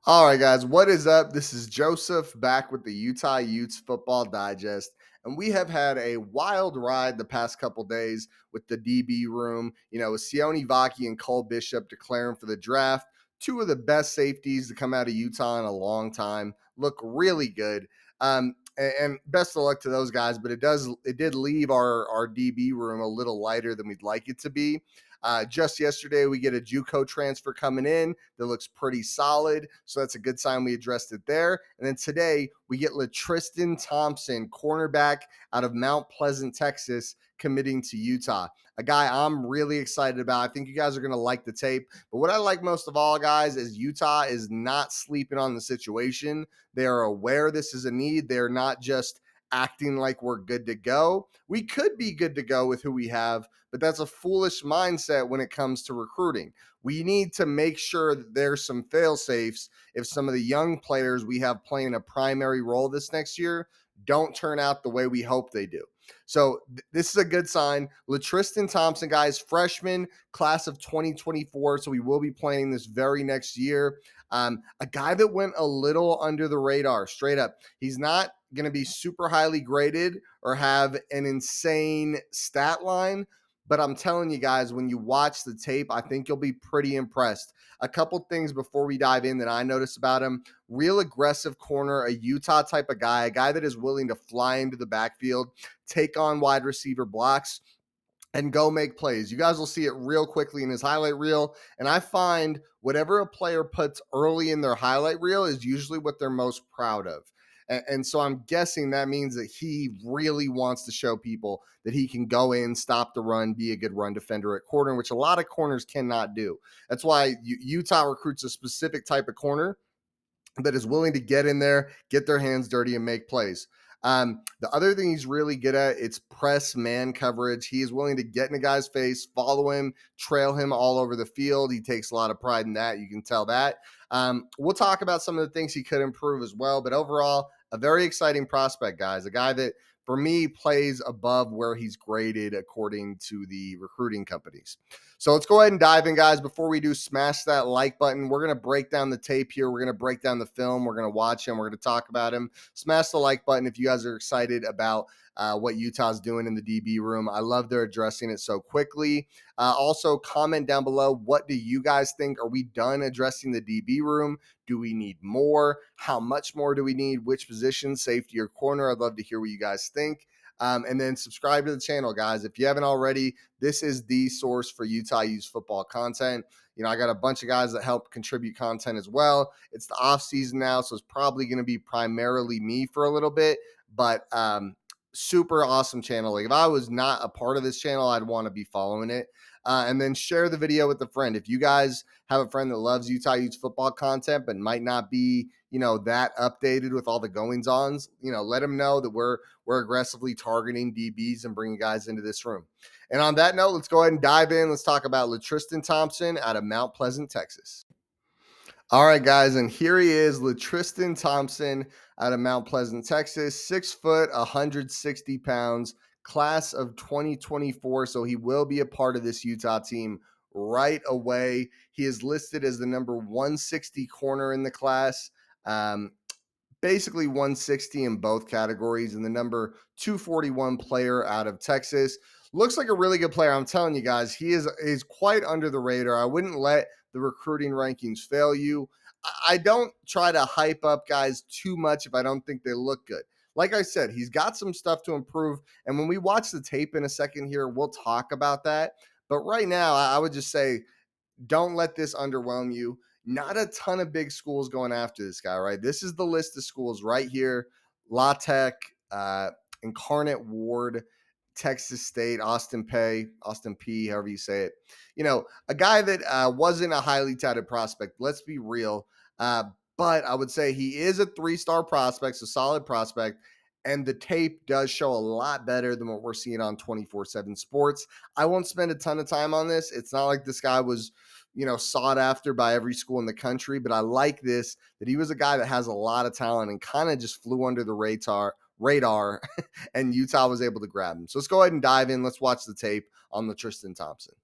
All right, guys, what is up? This is Joseph back with the Utah Utes Football Digest. And we have had a wild ride the past couple days with the DB room. With Sione Vaki and Cole Bishop declaring for the draft. Two of the best safeties to come out of Utah in a long time. Look really good. And best of luck to those guys, but it did leave our DB room a little lighter than we'd like it to be. Just yesterday, we get a JUCO transfer coming in that looks pretty solid. So that's a good sign we addressed it there. And then today, we get LaTristan Thompson, cornerback out of Mount Pleasant, Texas, committing to Utah. A guy I'm really excited about. I think you guys are going to like the tape. But what I like most of all, guys, is Utah is not sleeping on the situation. They are aware this is a need. They're not just acting like we're good to go. We could be good to go with who we have, but that's a foolish mindset when it comes to recruiting. We need to make sure that there's some fail safes if some of the young players we have playing a primary role this next year don't turn out the way we hope they do. So this is a good sign. LaTristan Thompson, guys, freshman, class of 2024. So we will be playing this very next year. A guy that went a little under the radar, straight up. He's not going to be super highly graded or have an insane stat line, but I'm telling you guys, when you watch the tape, I think you'll be pretty impressed. A couple things before we dive in that I noticed about him: real aggressive corner, a Utah type of guy, a guy that is willing to fly into the backfield, take on wide receiver blocks, and go make plays. You guys will see it real quickly in his highlight reel. And I find whatever a player puts early in their highlight reel is usually what they're most proud of. And so I'm guessing that means that he really wants to show people that he can go in, stop the run, be a good run defender at corner, which a lot of corners cannot do. That's why Utah recruits a specific type of corner that is willing to get in there, get their hands dirty, and make plays. The other thing he's really good at, it's press man coverage. He is willing to get in a guy's face, follow him, trail him all over the field. He takes a lot of pride in that. You can tell that. We'll talk about some of the things he could improve as well, but overall, a very exciting prospect, guys. A guy that, for me, plays above where he's graded according to the recruiting companies. So let's go ahead and dive in, guys. Before we do, smash that like button. We're going to break down the tape here. We're going to break down the film. We're going to watch him. We're going to talk about him. Smash the like button if you guys are excited about what Utah's doing in the DB room. I love they're addressing it so quickly. Also, comment down below. What do you guys think? Are we done addressing the DB room? Do we need more? How much more do we need? Which position, safety or corner? I'd love to hear what you guys think. And then subscribe to the channel, guys. If you haven't already, this is the source for Utah Utes football content. I got a bunch of guys that help contribute content as well. It's the off season now, so it's probably going to be primarily me for a little bit, but super awesome channel. Like, if I was not a part of this channel, I'd want to be following it. And then share the video with a friend. If you guys have a friend that loves Utah Utes football content but might not be, that updated with all the goings ons, let them know that we're aggressively targeting DBs and bringing guys into this room. And on that note, let's go ahead and dive in. Let's talk about LaTristan Thompson out of Mount Pleasant, Texas. All right, guys, and here he is, LaTristan Thompson out of Mount Pleasant, Texas, 6 foot, 160 pounds, class of 2024. So he will be a part of this Utah team right away. He is listed as the number 160 corner in the class. Basically 160 in both categories, and the number 241 player out of Texas. Looks like a really good player. I'm telling you guys, he is quite under the radar. I wouldn't let the recruiting rankings fail you. I don't try to hype up guys too much if I don't think they look good. Like I said, he's got some stuff to improve. And when we watch the tape in a second here, we'll talk about that. But right now, I would just say, don't let this underwhelm you. Not a ton of big schools going after this guy, right? This is the list of schools right here: La Tech, Incarnate Ward, Texas State, Austin P, however you say it. A guy that wasn't a highly touted prospect. Let's be real. But I would say he is a 3-star prospect, so solid prospect. And the tape does show a lot better than what we're seeing on 24/7 Sports. I won't spend a ton of time on this. It's not like this guy was, sought after by every school in the country, but I like this, that he was a guy that has a lot of talent and kind of just flew under the radar and Utah was able to grab him. So let's go ahead and dive in. Let's watch the tape on LaTristan Thompson.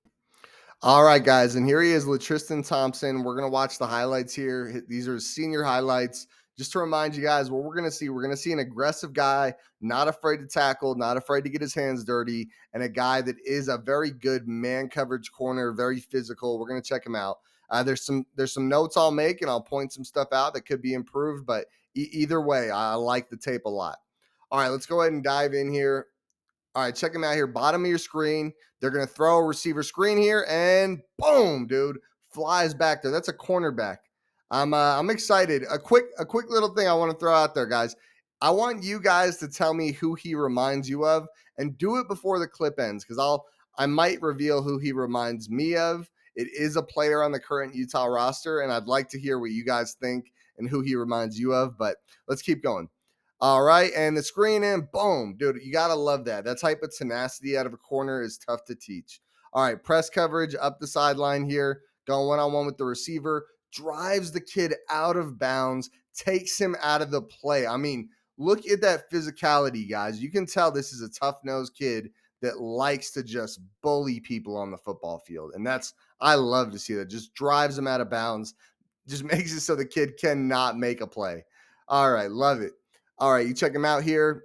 All right, guys, and here he is, LaTristan Thompson. We're gonna watch the highlights here. These are senior highlights. Just to remind you guys, what we're gonna see an aggressive guy, not afraid to tackle, not afraid to get his hands dirty, and a guy that is a very good man coverage corner, very physical. We're gonna check him out. There's some notes I'll make, and I'll point some stuff out that could be improved. But either way, I like the tape a lot. All right, let's go ahead and dive in here. All right, check them out here. Bottom of your screen. They're going to throw a receiver screen here, and boom, dude, flies back there. That's a cornerback. I'm excited. A quick little thing I want to throw out there, guys. I want you guys to tell me who he reminds you of, and do it before the clip ends, because I might reveal who he reminds me of. It is a player on the current Utah roster, and I'd like to hear what you guys think and who he reminds you of. But let's keep going. All right, and the screen in, boom, dude, you gotta love that. That type of tenacity out of a corner is tough to teach. All right, press coverage up the sideline here, going one-on-one with the receiver, drives the kid out of bounds, takes him out of the play. I mean, look at that physicality, guys. You can tell this is a tough-nosed kid that likes to just bully people on the football field, and I love to see that. Just drives him out of bounds, just makes it so the kid cannot make a play. All right, love it. All right, you check him out here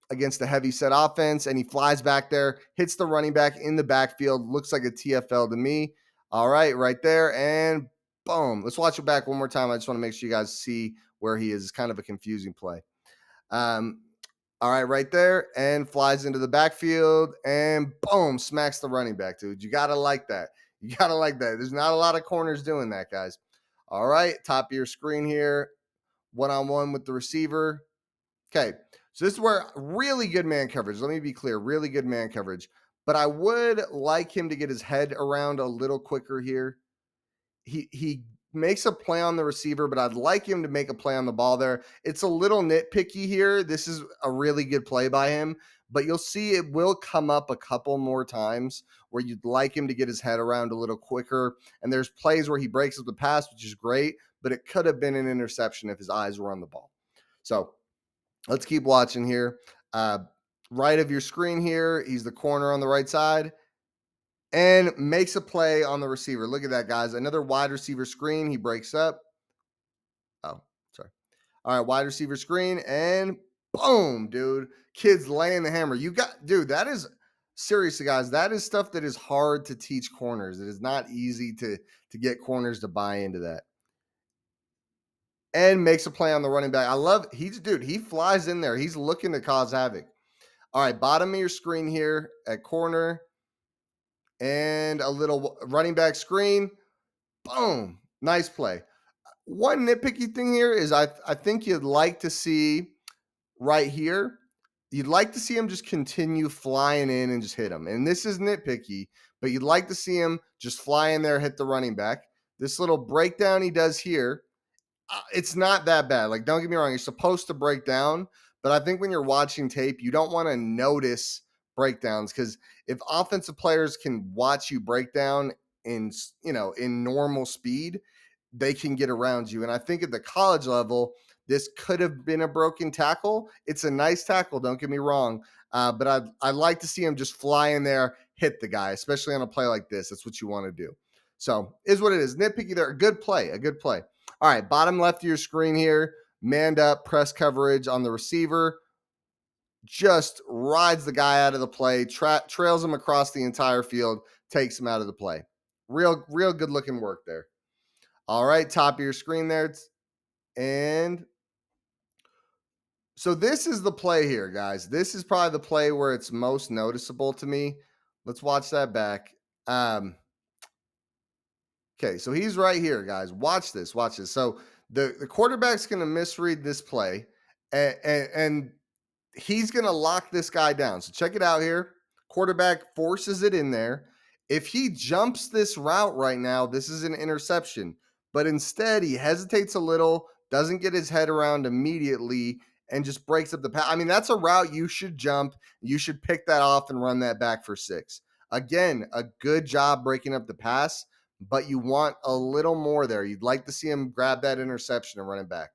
against the heavy set offense, and he flies back there, hits the running back in the backfield. Looks like a TFL to me. All right, right there, and boom. Let's watch it back one more time. I just want to make sure you guys see where he is. It's kind of a confusing play. Um, all right, right there, and flies into the backfield, and boom, smacks the running back, dude. You got to like that. You got to like that. There's not a lot of corners doing that, guys. All right, top of your screen here, one-on-one with the receiver. Okay, so this is where really good man coverage. Let me be clear, really good man coverage. But I would like him to get his head around a little quicker here. He makes a play on the receiver, but I'd like him to make a play on the ball there. It's a little nitpicky here. This is a really good play by him, but you'll see it will come up a couple more times where you'd like him to get his head around a little quicker. And there's plays where he breaks up the pass, which is great, but it could have been an interception if his eyes were on the ball. So let's keep watching here. Right of your screen here, he's the corner on the right side and makes a play on the receiver. Look at that, guys. Another wide receiver screen. He breaks up. Oh, sorry. All right, wide receiver screen and boom, dude. Kids laying the hammer. Dude, that is seriously, guys. That is stuff that is hard to teach corners. It is not easy to get corners to buy into that. And makes a play on the running back. I love he flies in there. He's looking to cause havoc. All right, bottom of your screen here at corner and a little running back screen. Boom. Nice play. One nitpicky thing here is I think you'd like to see right here, you'd like to see him just continue flying in and just hit him. And this is nitpicky, but you'd like to see him just fly in there, hit the running back. This little breakdown he does here, it's not that bad. Like, don't get me wrong, you're supposed to break down, but I think when you're watching tape, you don't want to notice breakdowns because if offensive players can watch you break down in normal speed, they can get around you. And I think at the college level, this could have been a broken tackle. It's a nice tackle, don't get me wrong, but I'd like to see him just fly in there, hit the guy, especially on a play like this. That's what you want to do. So is what it is. Nitpicky there. A good play. A good play. All right, bottom left of your screen here, manned up, press coverage on the receiver, just rides the guy out of the play, trails him across the entire field, takes him out of the play. Real good looking work there. All right, top of your screen there. And so this is the play here, guys. This is probably the play where it's most noticeable to me. Let's watch that back. Okay, so he's right here, guys. Watch this. Watch this. So the quarterback's going to misread this play, and he's going to lock this guy down. So check it out here. Quarterback forces it in there. If he jumps this route right now, this is an interception. But instead, he hesitates a little, doesn't get his head around immediately, and just breaks up the pass. I mean, that's a route you should jump. You should pick that off and run that back for 6. Again, a good job breaking up the pass, but you want a little more there. You'd like to see him grab that interception and run it back.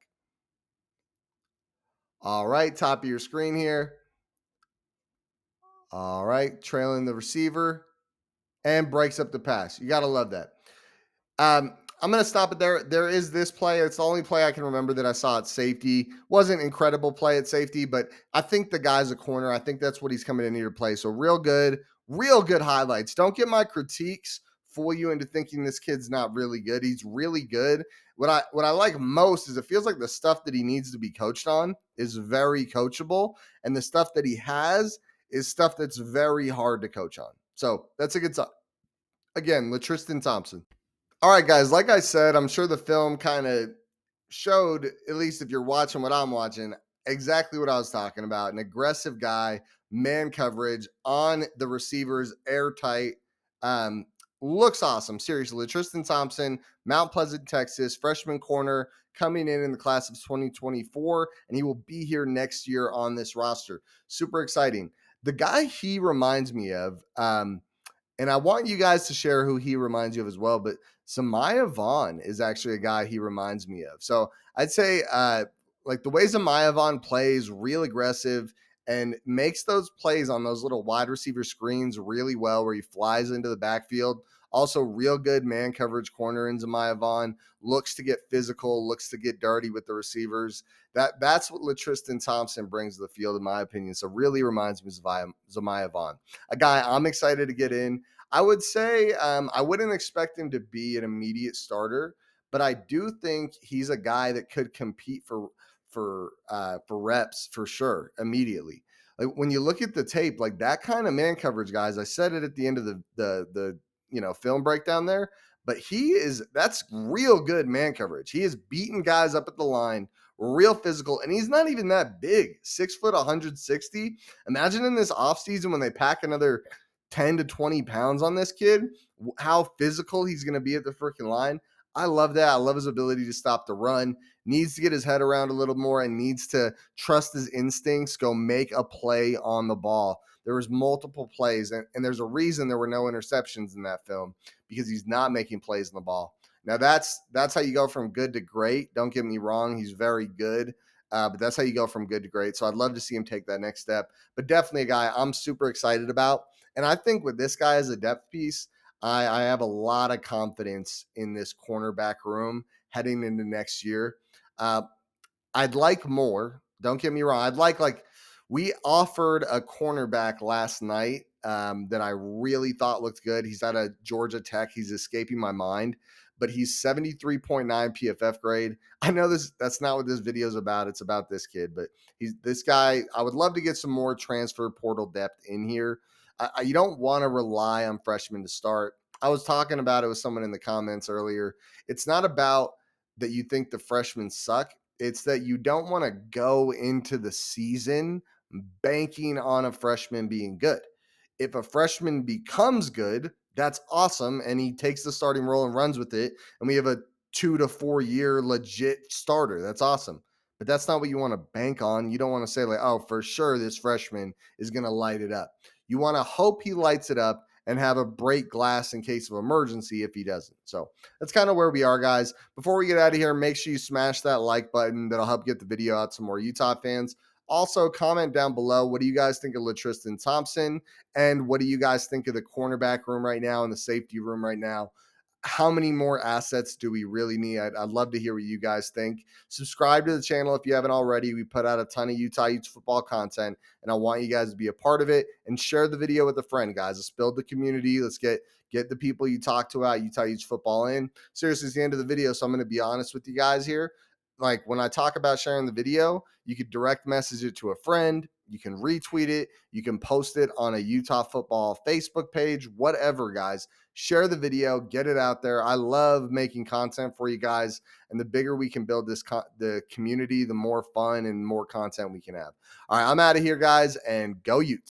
All right, top of your screen here. All right, trailing the receiver. and breaks up the pass. You got to love that. I'm going to stop it there. There is this play. It's the only play I can remember that I saw at safety. Wasn't incredible play at safety, but I think the guy's a corner. I think that's what he's coming in here to play. So real good highlights. Don't get my critiques fool you into thinking this kid's not really good. He's really good. What I like most is it feels like the stuff that he needs to be coached on is very coachable, and the stuff that he has is stuff that's very hard to coach on. So that's a good sign. Again, LaTristan Thompson. All right, guys. Like I said, I'm sure the film kind of showed, at least if you're watching what I'm watching, exactly what I was talking about. An aggressive guy, man coverage on the receivers, airtight. Um, Looks awesome. Seriously, Tristan Thompson, Mount Pleasant, Texas, freshman corner, coming in the class of 2024, and he will be here next year on this roster. Super exciting. The guy he reminds me of, and I want you guys to share who he reminds you of as well. But Samaya Vaughn is actually a guy he reminds me of. So I'd say, like the way Samaya Vaughn plays, real aggressive and makes those plays on those little wide receiver screens really well, where he flies into the backfield. Also, real good man coverage corner in Samaya Vaughn. Looks to get physical, looks to get dirty with the receivers. That's what LaTristan Thompson brings to the field, in my opinion. So really reminds me of Samaya Vaughn, a guy I'm excited to get in. I would say I wouldn't expect him to be an immediate starter, but I do think he's a guy that could compete for reps for sure immediately. Like when you look at the tape, like that kind of man coverage, guys. I said it at the end of the film breakdown there, but that's real good man coverage. He is beating guys up at the line, real physical, and he's not even that big. 6 foot, 160. Imagine in this offseason when they pack another 10 to 20 pounds on this kid, how physical he's going to be at the freaking line. I love that. I love his ability to stop the run. Needs to get his head around a little more and needs to trust his instincts, go make a play on the ball. There was multiple plays, and there's a reason there were no interceptions in that film, because he's not making plays on the ball. Now that's how you go from good to great. Don't get me wrong, he's very good, but that's how you go from good to great. So I'd love to see him take that next step. But definitely a guy I'm super excited about. And I think with this guy as a depth piece, I have a lot of confidence in this cornerback room heading into next year. Uh, I'd like more. Don't get me wrong. I'd like we offered a cornerback last night that I really thought looked good. He's out of Georgia Tech. He's escaping my mind, but he's 73.9 PFF grade. I know that's not what this video is about. It's about this kid, but he's this guy. I would love to get some more transfer portal depth in here. You don't want to rely on freshmen to start. I was talking about it with someone in the comments earlier. It's not about that you think the freshmen suck. It's that you don't want to go into the season banking on a freshman being good. If a freshman becomes good, that's awesome. And he takes the starting role and runs with it. And we have a 2 to 4 year legit starter. That's awesome. But that's not what you want to bank on. You don't want to say, like, oh, for sure, this freshman is going to light it up. You want to hope he lights it up and have a break glass in case of emergency if he doesn't. So that's kind of where we are, guys. Before we get out of here, make sure you smash that like button. That'll help get the video out to more Utah fans. Also, comment down below, what do you guys think of LaTristan Thompson? And what do you guys think of the cornerback room right now and the safety room right now? How many more assets do we really need? I'd love to hear what you guys think. Subscribe to the channel if you haven't already. We put out a ton of Utah Utes football content, and I want you guys to be a part of it. And share the video with a friend, guys. Let's build the community. Let's get the people you talk to out Utah Utes football in. Seriously, it's the end of the video, so I'm going to be honest with you guys here. Like when I talk about sharing the video, you could direct message it to a friend. You can retweet it. You can post it on a Utah football Facebook page, whatever, guys. Share the video, get it out there. I love making content for you guys. And the bigger we can build the community, the more fun and more content we can have. All right, I'm out of here, guys, and go Utes.